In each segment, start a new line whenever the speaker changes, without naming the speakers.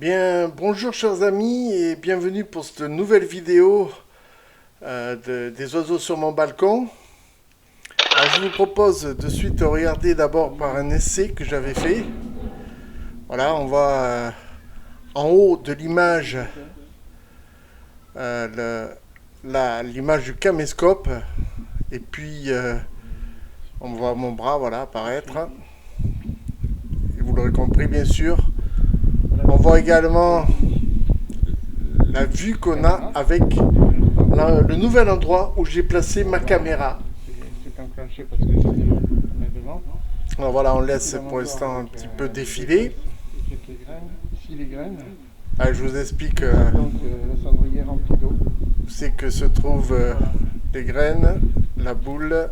Bien, bonjour chers amis et bienvenue pour cette nouvelle vidéo des oiseaux sur mon balcon. Alors, je vous propose de suite de regarder d'abord par un essai que j'avais fait. Voilà, on voit en haut de l'image l'image du caméscope et puis on voit mon bras voilà, apparaître. Et vous l'aurez compris bien sûr. On voit également la vue qu'on a avec le nouvel endroit où j'ai placé ma caméra.
C'est enclenché parce que j'ai mis devant.
Alors voilà, on laisse pour l'instant un petit peu défiler.
Quelques graines. Ici les graines.
Ah, je vous explique
Donc le cendrier rempli d'eau.
où c'est que se trouvent les graines, la boule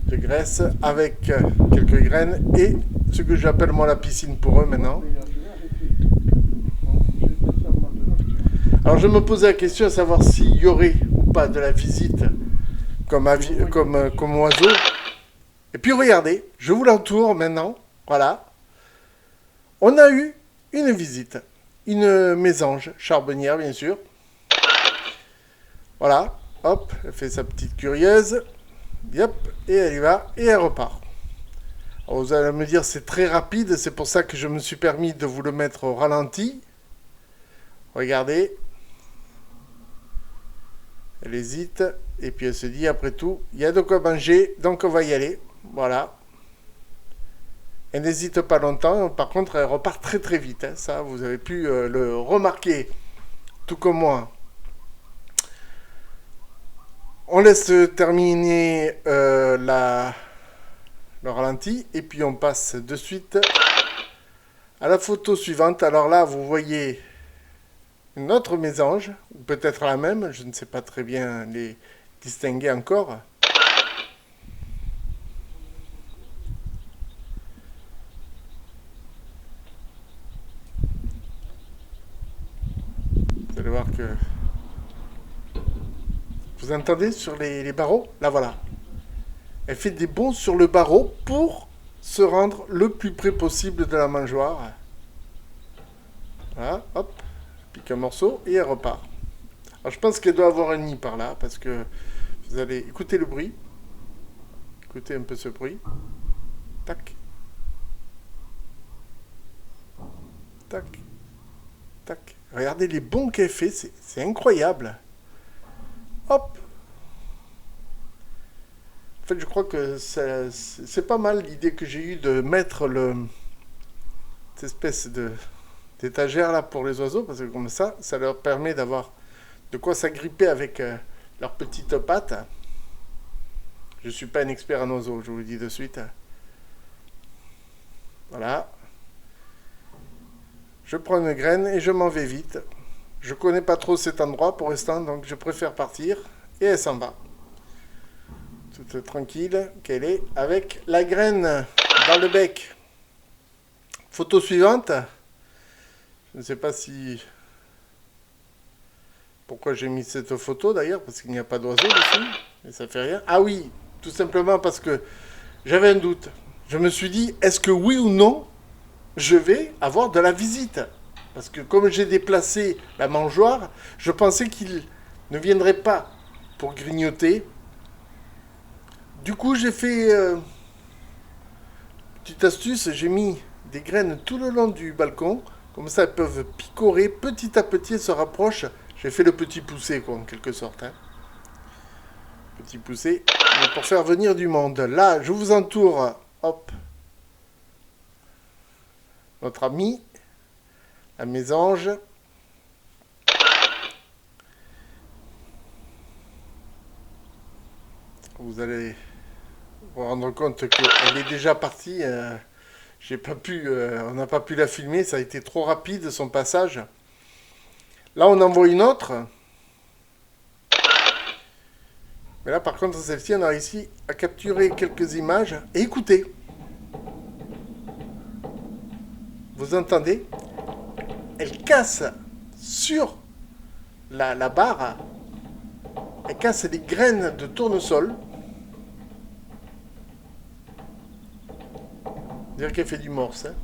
de graisse avec quelques graines et ce que j'appelle moi la piscine pour eux maintenant. Alors je me posais la question à savoir s'il y aurait ou pas de la visite comme oiseau. Et puis regardez, je vous l'entoure maintenant. Voilà. On a eu une visite. Une mésange charbonnière, bien sûr. Voilà. Hop, elle fait sa petite curieuse. Yep, et elle y va. Et elle repart. Alors vous allez me dire, c'est très rapide. C'est pour ça que je me suis permis de vous le mettre au ralenti. Regardez. Elle hésite. Et puis elle se dit, après tout, il y a de quoi manger. Donc on va y aller. Voilà. Elle n'hésite pas longtemps, par contre elle repart très très vite, hein. Ça vous avez pu le remarquer, tout comme moi. On laisse terminer le ralenti et puis on passe de suite à la photo suivante. Alors là vous voyez une autre mésange, ou peut-être la même, je ne sais pas très bien les distinguer encore. Vous allez voir que... Vous entendez sur les barreaux? Là voilà. Elle fait des bonds sur le barreau pour se rendre le plus près possible de la mangeoire. Voilà, hop. Elle pique un morceau et elle repart. Alors je pense qu'elle doit avoir un nid par là parce que vous allez écouter le bruit. Écoutez un peu ce bruit. Tac. Tac. Tac. Regardez les bonds qu'elle fait, c'est incroyable. Hop. En fait, je crois que c'est pas mal l'idée que j'ai eue de mettre cette espèce d'étagère là pour les oiseaux, parce que comme ça leur permet d'avoir de quoi s'agripper avec leurs petites pattes. Je suis pas un expert en oiseaux, je vous le dis de suite. Voilà. Je prends une graine et je m'en vais vite. Je connais pas trop cet endroit pour l'instant, donc je préfère partir. Et elle s'en va. Toute tranquille qu'elle est avec la graine dans le bec. Photo suivante. Je ne sais pas si... Pourquoi j'ai mis cette photo d'ailleurs, parce qu'il n'y a pas d'oiseau dessus. Et ça fait rien. Ah oui, tout simplement parce que j'avais un doute. Je me suis dit, est-ce que oui ou non, je vais avoir de la visite? Parce que comme j'ai déplacé la mangeoire, je pensais qu'il ne viendrait pas pour grignoter. Du coup, j'ai fait petite astuce, j'ai mis des graines tout le long du balcon. Comme ça, elles peuvent picorer petit à petit, elles se rapprochent. J'ai fait le petit poussé, quoi, en quelque sorte. Hein. Petit poussé, mais pour faire venir du monde. Là, je vous entoure, hop, notre ami, la mésange. Vous allez vous rendre compte qu'elle est déjà partie. J'ai pas pu, on n'a pas pu la filmer, ça a été trop rapide son passage. Là, on en voit une autre. Mais là, par contre, celle-ci, on a réussi à capturer quelques images. Et écoutez, vous entendez? Elle casse sur la barre. Elle casse les graines de tournesol. Dire qu'elle fait du morse. Hein.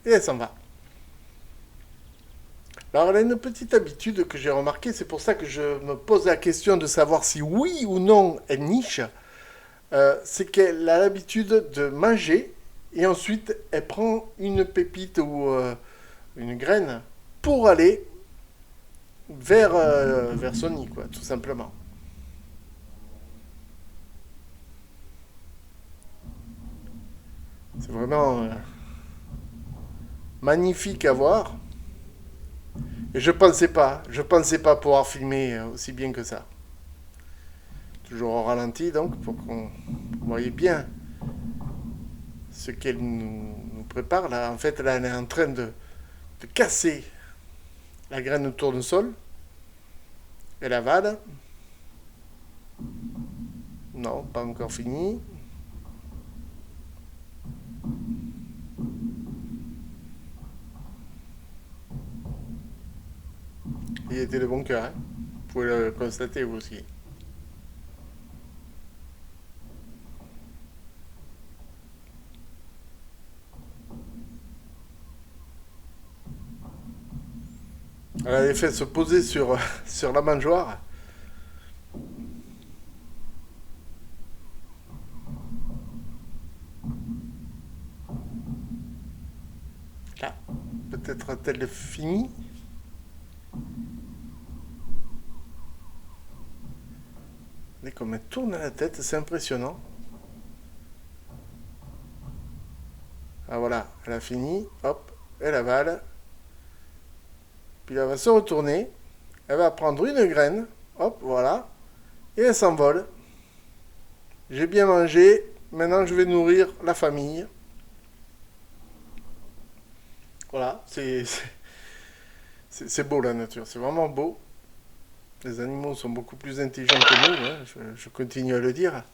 et elle s'en va. Alors elle a une petite habitude que j'ai remarquée, c'est pour ça que je me pose la question de savoir si oui ou non elle niche. C'est qu'elle a l'habitude de manger et ensuite elle prend une pépite ou une graine pour aller vers son nid, quoi, tout simplement. C'est vraiment magnifique à voir. Et je pensais pas pouvoir filmer aussi bien que ça. Toujours au ralenti, donc, pour qu'on voyait bien ce qu'elle nous prépare. Là, en fait, là, elle est en train de casser la graine de tournesol. Elle avale. Non, pas encore fini. Il était de bon cœur, hein. Vous pouvez le constater vous aussi. Elle avait fait se poser sur la mangeoire. Là, peut-être a-t-elle fini. Dès comme elle tourne la tête, c'est impressionnant. Ah voilà, elle a fini. Hop, elle avale. Puis elle va se retourner. Elle va prendre une graine. Hop, voilà. Et elle s'envole. J'ai bien mangé. Maintenant, je vais nourrir la famille. Voilà, c'est beau la nature. C'est vraiment beau. Les animaux sont beaucoup plus intelligents que nous, hein, je continue à le dire.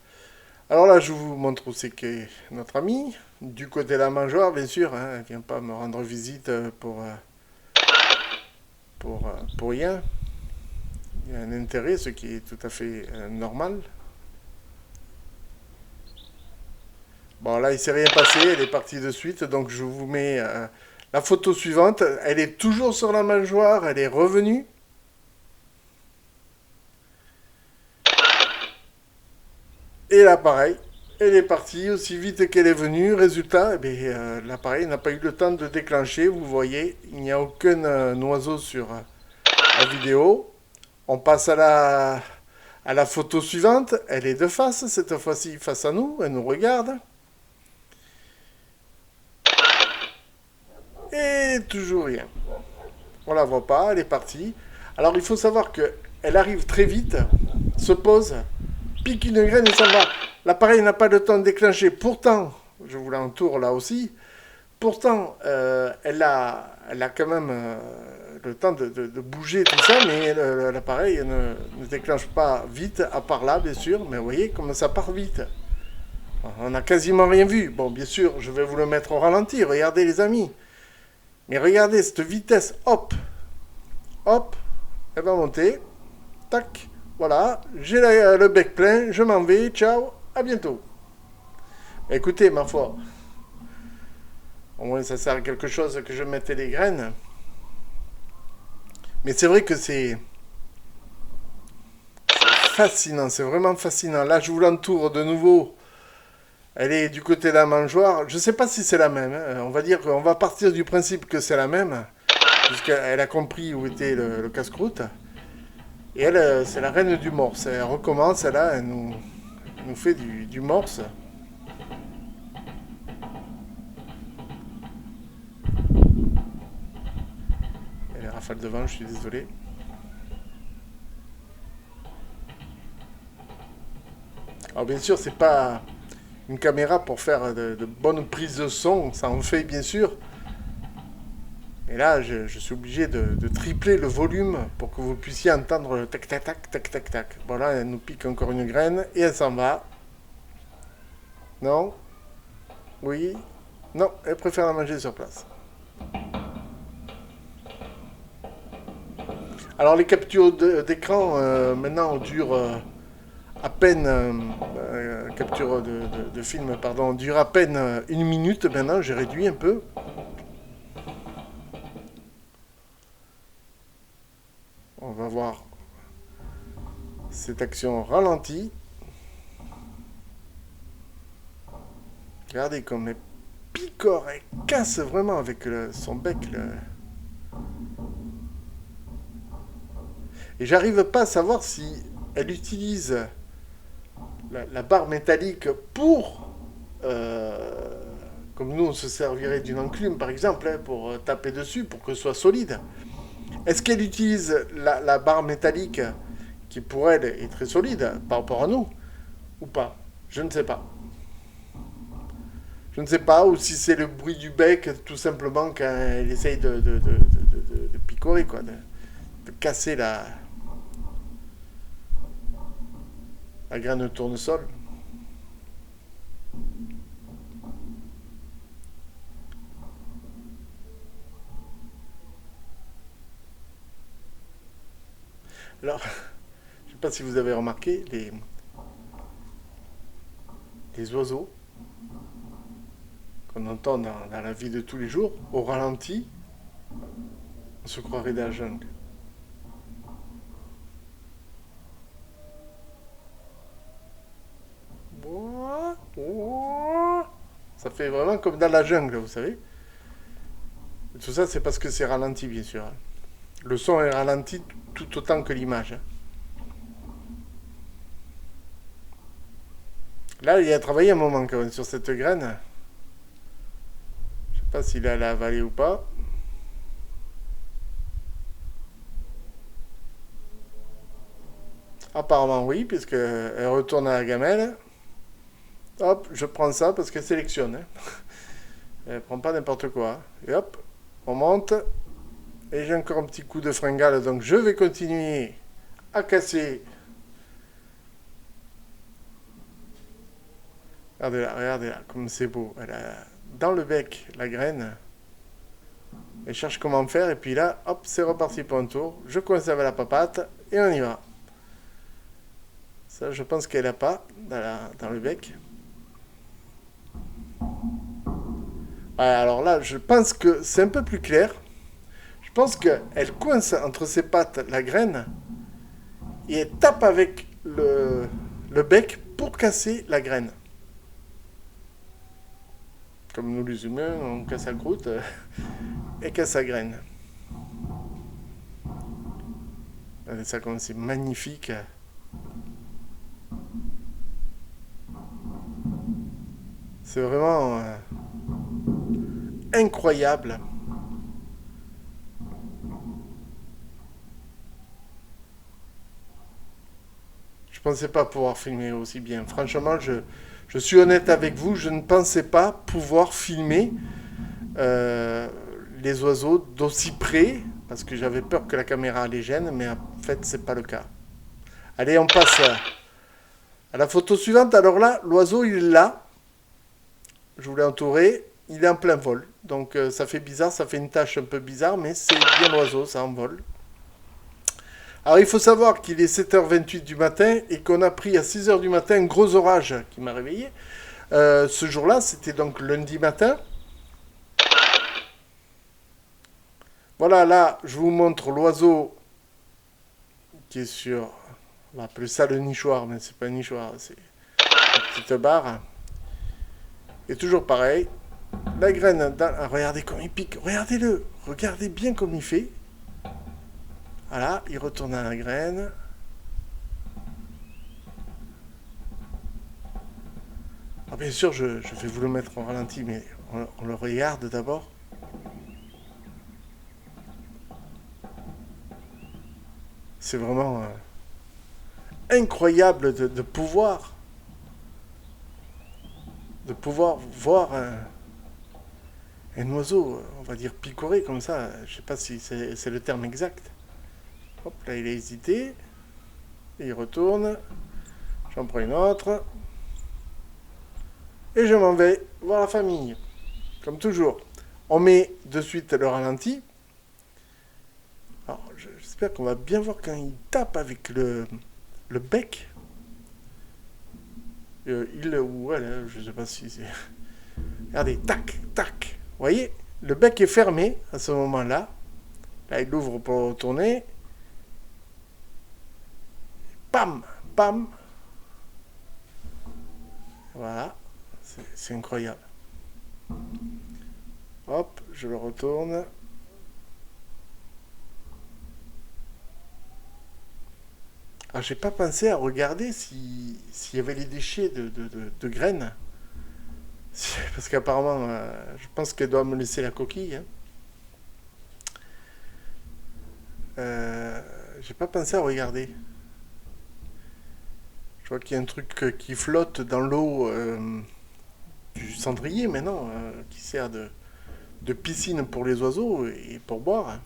Alors là, je vous montre où c'est qu'est notre ami. Du côté de la mangeoire, bien sûr. Hein, elle ne vient pas me rendre visite pour rien. Il y a un intérêt, ce qui est tout à fait normal. Bon, là, il ne s'est rien passé. Elle est partie de suite. Donc, je vous mets la photo suivante. Elle est toujours sur la mangeoire. Elle est revenue. Et là, pareil, elle est partie aussi vite qu'elle est venue. Résultat, eh bien, l'appareil n'a pas eu le temps de déclencher. Vous voyez, il n'y a aucun oiseau sur la vidéo. On passe à la photo suivante. Elle est de face, cette fois-ci face à nous. Elle nous regarde. Et toujours rien. On la voit pas, elle est partie. Alors il faut savoir qu'elle arrive très vite, se pose, pique une graine et s'en va. L'appareil n'a pas le temps de déclencher. Pourtant, je vous l'entoure là aussi, pourtant, elle a quand même le temps de bouger tout ça, mais l'appareil ne déclenche pas vite, à part là, bien sûr. Mais vous voyez comme ça part vite. On n'a quasiment rien vu. Bon, bien sûr, je vais vous le mettre au ralenti. Regardez les amis. Mais regardez cette vitesse. Hop, hop, elle va monter. Tac. Voilà, j'ai le bec plein, je m'en vais, ciao, à bientôt. Écoutez, ma foi, au moins ça sert à quelque chose que je mette les graines. Mais c'est vrai que c'est fascinant, c'est vraiment fascinant. Là, je vous l'entoure de nouveau. Elle est du côté de la mangeoire. Je ne sais pas si c'est la même. Hein. On va dire qu'on va partir du principe que c'est la même, puisqu'elle a compris où était le casse-croûte. Et elle, c'est la reine du morse. Elle recommence, elle nous fait du morse. Et les rafales de vent, je suis désolé. Alors bien sûr, c'est pas une caméra pour faire de bonnes prises de son. Ça en fait bien sûr. Et là, je suis obligé de tripler le volume pour que vous puissiez entendre le tac tac tac tac tac tac. Voilà, elle nous pique encore une graine et elle s'en va. Non? Oui? Non, elle préfère la manger sur place. Alors les captures d'écran maintenant durent à peine capture de film pardon durent à peine une minute maintenant. J'ai réduit un peu. On va voir cette action ralentie. Regardez comme elle picore, elle casse vraiment avec son bec. Et j'arrive pas à savoir si elle utilise la barre métallique pour, comme nous on se servirait d'une enclume par exemple, hein, pour taper dessus, pour que ce soit solide. Est-ce qu'elle utilise la barre métallique qui pour elle est très solide par rapport à nous ou pas? Je ne sais pas. Je ne sais pas, ou si c'est le bruit du bec tout simplement quand elle essaye de picorer, quoi, de casser la graine de tournesol. Alors, je ne sais pas si vous avez remarqué, les oiseaux qu'on entend dans la vie de tous les jours, au ralenti, on se croirait dans la jungle. Ça fait vraiment comme dans la jungle, vous savez. Et tout ça, c'est parce que c'est ralenti, bien sûr. Le son est ralenti tout autant que l'image. Là, il a travaillé un moment quand même sur cette graine. Je sais pas s'il a avalé ou pas. Apparemment oui, puisqu'elle retourne à la gamelle. Hop, je prends ça parce qu'elle sélectionne. Hein. Elle prend pas n'importe quoi. Et hop, on monte. Et j'ai encore un petit coup de fringale, donc je vais continuer à casser. Regardez là, comme c'est beau. Elle a dans le bec la graine. Elle cherche comment faire, et puis là, hop, c'est reparti pour un tour. Je conserve la papate, et on y va. Ça, je pense qu'elle n'a pas dans le bec. Ouais, alors là, je pense que c'est un peu plus clair. Je pense qu'elle coince entre ses pattes la graine et elle tape avec le bec pour casser la graine. Comme nous les humains, on casse la croûte et casse la graine. Regardez ça comme c'est magnifique. C'est vraiment incroyable. Je pensais pas pouvoir filmer aussi bien. Franchement, je suis honnête avec vous, je ne pensais pas pouvoir filmer les oiseaux d'aussi près, parce que j'avais peur que la caméra les gêne, mais en fait, c'est pas le cas. Allez, on passe à la photo suivante. Alors là, l'oiseau, il est là. Je voulais entourer. Il est en plein vol. Donc ça fait bizarre, ça fait une tache un peu bizarre, mais c'est bien l'oiseau, ça envole. Alors il faut savoir qu'il est 7h28 du matin et qu'on a pris à 6h du matin un gros orage qui m'a réveillé. Ce jour-là, c'était donc lundi matin. Voilà, là, je vous montre l'oiseau qui est sur... On va appeler ça le nichoir, mais c'est pas un nichoir, c'est une petite barre. Et toujours pareil, la graine, regardez comme il pique, regardez-le, regardez bien comme il fait. Voilà, il retourne à la graine. Alors bien sûr, je vais vous le mettre en ralenti, mais on le regarde d'abord. C'est vraiment incroyable de pouvoir voir un oiseau, on va dire picoré comme ça. Je ne sais pas si c'est le terme exact. Hop, là il a hésité. Et il retourne. J'en prends une autre. Et je m'en vais voir la famille. Comme toujours. On met de suite le ralenti. Alors j'espère qu'on va bien voir quand il tape avec le bec. Il ou elle, je ne sais pas si c'est... Regardez, tac, tac. Vous voyez, le bec est fermé à ce moment-là. Là, il l'ouvre pour retourner. pam, pam. Voilà, c'est incroyable. Hop, je le retourne. Alors, j'ai pas pensé à regarder s'il y avait les déchets de graines. Parce qu'apparemment, je pense qu'elle doit me laisser la coquille. Hein. J'ai pas pensé à regarder. Je vois qu'il y a un truc qui flotte dans l'eau du cendrier maintenant, qui sert de piscine pour les oiseaux et pour boire.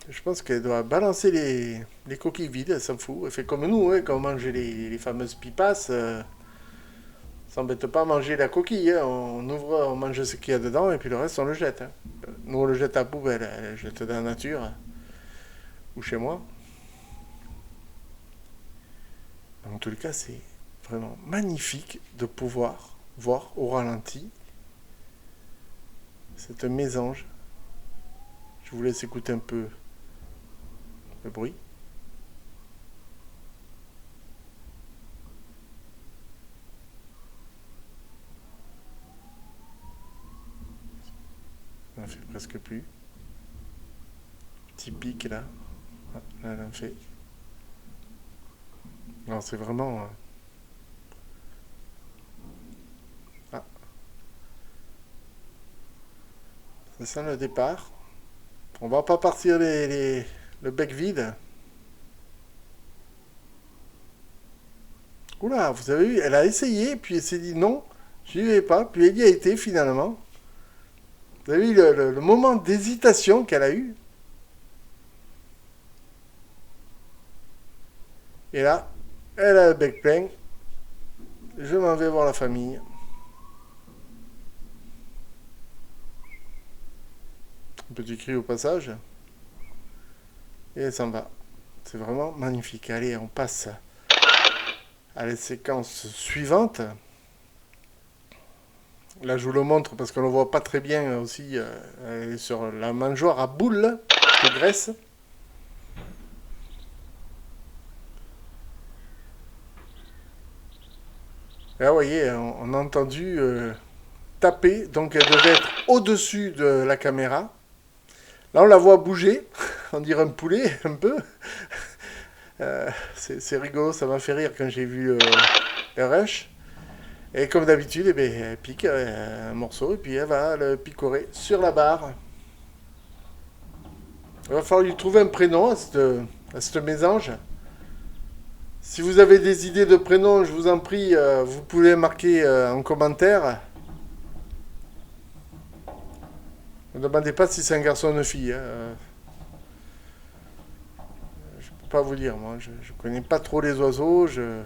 Je pense qu'elle doit balancer les coquilles vides, elle s'en fout. Elle fait comme nous, hein, quand on mange les fameuses pipas. S'embête pas à manger la coquille. Hein. On ouvre, on mange ce qu'il y a dedans et puis le reste on le jette. Hein. Nous on le jette à la poubelle, elle le jette dans la nature ou chez moi. En tout cas, c'est vraiment magnifique de pouvoir voir au ralenti cette mésange. Je vous laisse écouter un peu le bruit. On en fait presque plus. Petit pic là. Ah, là, elle en fait. Non, c'est vraiment. Ah, ça sent le départ. On va pas partir le bec vide. Oula, vous avez vu, elle a essayé, puis elle s'est dit non, j'y vais pas, puis elle y a été finalement. Vous avez vu le moment d'hésitation qu'elle a eu. Et là, elle a le bec plein. Je m'en vais voir la famille. Un petit cri au passage. Et elle s'en va. C'est vraiment magnifique. Allez, on passe à la séquence suivante. Là, je vous le montre parce qu'on ne le voit pas très bien aussi. Elle est sur la mangeoire à boule de graisse. Et là, vous voyez, on a entendu taper. Donc, elle devait être au-dessus de la caméra. Là, on la voit bouger. On dirait un poulet, un peu. C'est rigolo, ça m'a fait rire quand j'ai vu le rush. Et comme d'habitude, eh bien, elle pique un morceau et puis elle va le picorer sur la barre. Il va falloir lui trouver un prénom à cette mésange. Si vous avez des idées de prénoms, je vous en prie, vous pouvez marquer en commentaire. Ne demandez pas si c'est un garçon ou une fille. Hein. Je ne peux pas vous dire, moi. Je ne connais pas trop les oiseaux. Je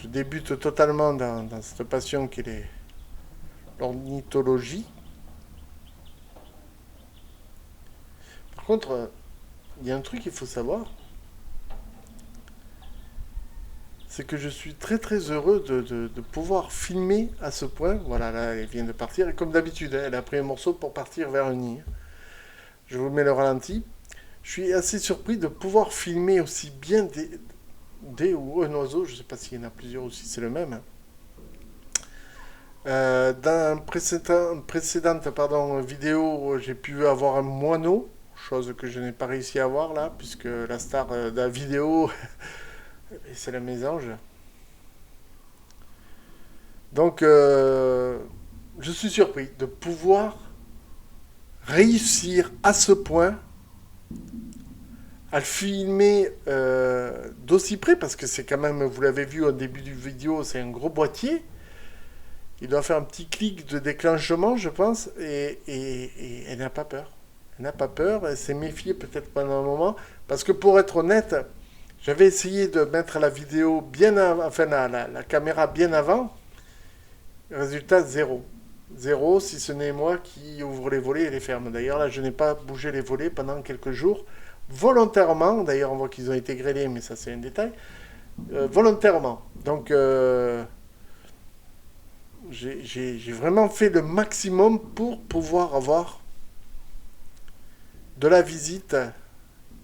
débute totalement dans cette passion qui est l'ornithologie. Par contre, il y a un truc qu'il faut savoir. C'est que je suis très très heureux de pouvoir filmer à ce point. Voilà, là, elle vient de partir. Et comme d'habitude, elle a pris un morceau pour partir vers un nid. Je vous mets le ralenti. Je suis assez surpris de pouvoir filmer aussi bien des ou un oiseau. Je ne sais pas s'il y en a plusieurs ou si c'est le même. Dans une précédente vidéo, j'ai pu avoir un moineau. Chose que je n'ai pas réussi à avoir là, puisque la star de la vidéo... Et c'est la mésange. Donc, je suis surpris de pouvoir réussir à ce point à le filmer d'aussi près, parce que c'est quand même, vous l'avez vu au début du vidéo, c'est un gros boîtier. Il doit faire un petit clic de déclenchement, je pense, et elle n'a pas peur. Elle n'a pas peur, elle s'est méfiée peut-être pendant un moment, parce que pour être honnête... J'avais essayé de mettre la vidéo bien avant, enfin la caméra bien avant. Résultat, zéro. Zéro, si ce n'est moi qui ouvre les volets et les ferme. D'ailleurs, là, je n'ai pas bougé les volets pendant quelques jours. Volontairement. D'ailleurs, on voit qu'ils ont été grêlés, mais ça, c'est un détail. Volontairement. Donc, j'ai vraiment fait le maximum pour pouvoir avoir de la visite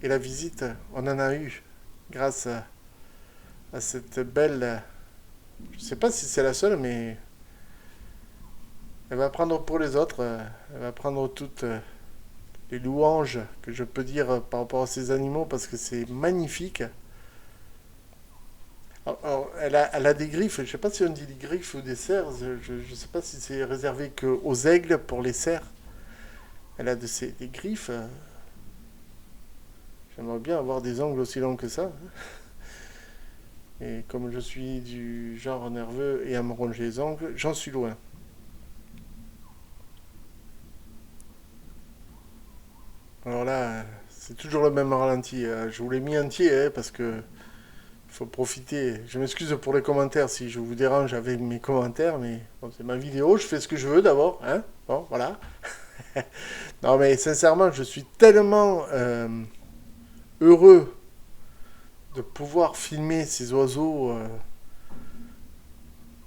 Et la visite, on en a eu grâce à cette belle... Je sais pas si c'est la seule, mais elle va prendre pour les autres. Elle va prendre toutes les louanges que je peux dire par rapport à ces animaux parce que c'est magnifique. Alors, elle a des griffes, je ne sais pas si on dit des griffes ou des cerfs, je ne sais pas si c'est réservé qu'aux aigles pour les cerfs. Elle a des griffes. J'aimerais bien avoir des ongles aussi longs que ça. Et comme je suis du genre nerveux et à me ronger les ongles, j'en suis loin. Alors là, c'est toujours le même ralenti. Je vous l'ai mis entier parce que il faut profiter. Je m'excuse pour les commentaires si je vous dérange avec mes commentaires, mais bon, c'est ma vidéo, je fais ce que je veux d'abord. Hein, bon, voilà. Non, mais sincèrement, je suis tellement heureux de pouvoir filmer ces oiseaux.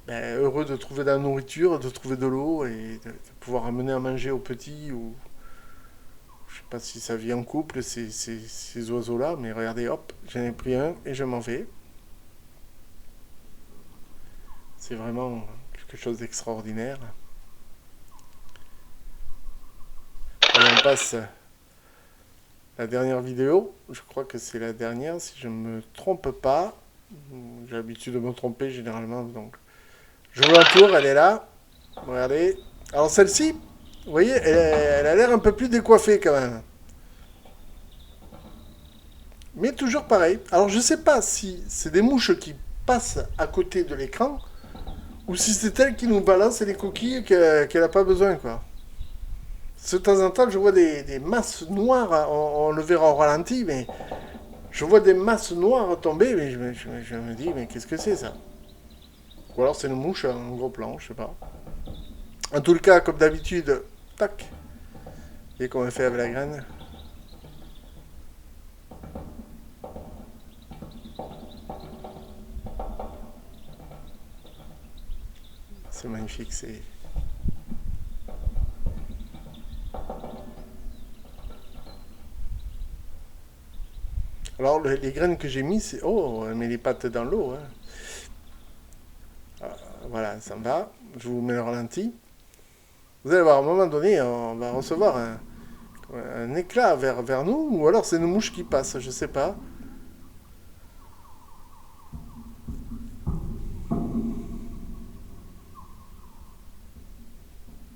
Heureux de trouver de la nourriture, de trouver de l'eau et de pouvoir amener à manger aux petits ou je sais pas si ça vit en couple ces oiseaux-là, mais regardez, hop, j'en ai pris un et je m'en vais. C'est vraiment quelque chose d'extraordinaire. Allez, on passe la dernière vidéo. Je crois que c'est la dernière, si je ne me trompe pas. J'ai l'habitude de me tromper généralement, donc je vous l'entoure, elle est là. Regardez. Alors celle-ci, vous voyez, elle a l'air un peu plus décoiffée quand même. Mais toujours pareil. Alors je sais pas si c'est des mouches qui passent à côté de l'écran ou si c'est elle qui nous balance les coquilles qu'elle n'a pas besoin, quoi. De temps en temps, je vois des masses noires, on le verra au ralenti, mais je vois des masses noires tomber, mais je me dis, mais qu'est-ce que c'est ça? Ou alors c'est une mouche en gros plan, je sais pas. En tout cas, comme d'habitude, tac. Vous voyez comment elle fait avec la graine? C'est magnifique, c'est... Alors, les graines que j'ai mis, c'est... Oh, elle met les pattes dans l'eau. Hein. Voilà, ça me va. Je vous mets le ralenti. Vous allez voir, à un moment donné, on va recevoir un éclat vers nous, ou alors c'est une mouche qui passe, je sais pas.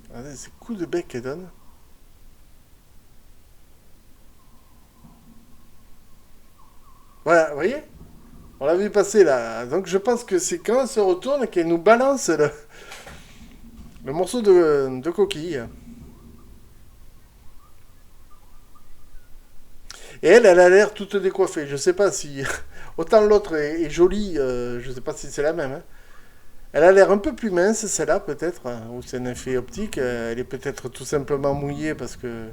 Regardez, ces coups de bec qu'elle donne. Voilà, vous voyez? On l'a vu passer là. Donc je pense que c'est quand elle se retourne qu'elle nous balance le morceau de coquille. Et elle a l'air toute décoiffée. Je sais pas si. Autant l'autre est jolie, je sais pas si c'est la même. Hein. Elle a l'air un peu plus mince, celle-là, peut-être. Ou c'est un effet optique. Elle est peut-être tout simplement mouillée parce que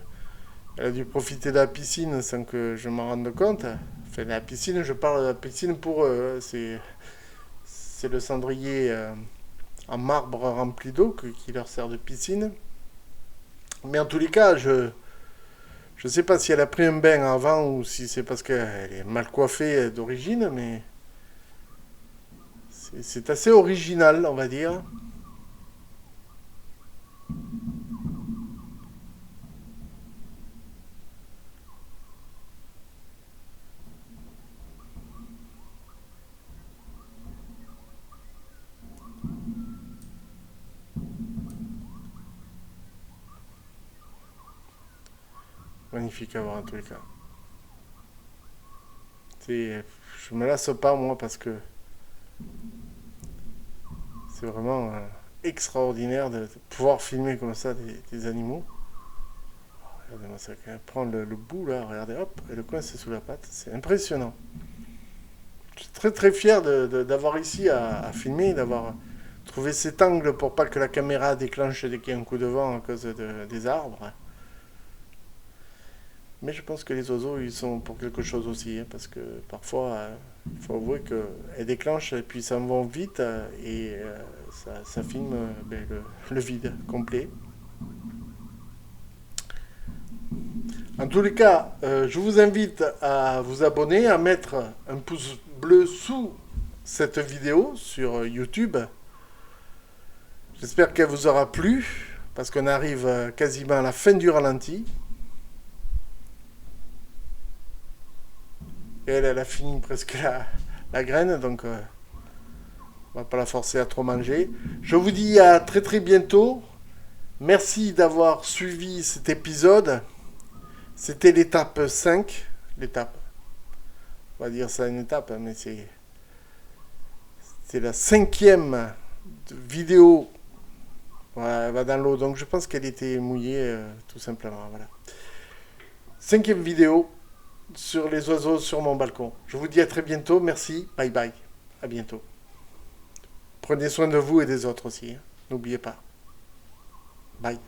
elle a dû profiter de la piscine sans que je m'en rende compte. Enfin, la piscine, je parle de la piscine pour eux. C'est le cendrier en marbre rempli d'eau qui leur sert de piscine. Mais en tous les cas, je sais pas si elle a pris un bain avant ou si c'est parce qu'elle est mal coiffée d'origine, mais c'est assez original, on va dire. Magnifique à voir en tous les cas. Je me lasse pas moi parce que c'est vraiment extraordinaire de pouvoir filmer comme ça des animaux. Regardez-moi ça, quand elle prend le bout là, regardez, hop, et le coin c'est sous la patte, c'est impressionnant. Je suis très très fier d'avoir ici à filmer, d'avoir trouvé cet angle pour pas que la caméra déclenche dès qu'il y a un coup de vent à cause des arbres. Mais je pense que les oiseaux, ils sont pour quelque chose aussi, hein, parce que parfois, il faut avouer qu'elles déclenchent et puis ça va vite et ça filme le vide complet. En tous les cas, je vous invite à vous abonner, à mettre un pouce bleu sous cette vidéo sur YouTube. J'espère qu'elle vous aura plu, parce qu'on arrive quasiment à la fin du ralenti. Et elle a fini presque la graine, donc on va pas la forcer à trop manger. Je vous dis à très très bientôt. Merci d'avoir suivi cet épisode. C'était l'étape 5. L'étape. On va dire ça une étape, mais c'est la 5e vidéo. Voilà, elle va dans l'eau, donc je pense qu'elle était mouillée, tout simplement. Voilà. 5e vidéo sur les oiseaux sur mon balcon. Je vous dis à très bientôt. Merci. Bye bye. À bientôt. Prenez soin de vous et des autres aussi. Hein. N'oubliez pas. Bye.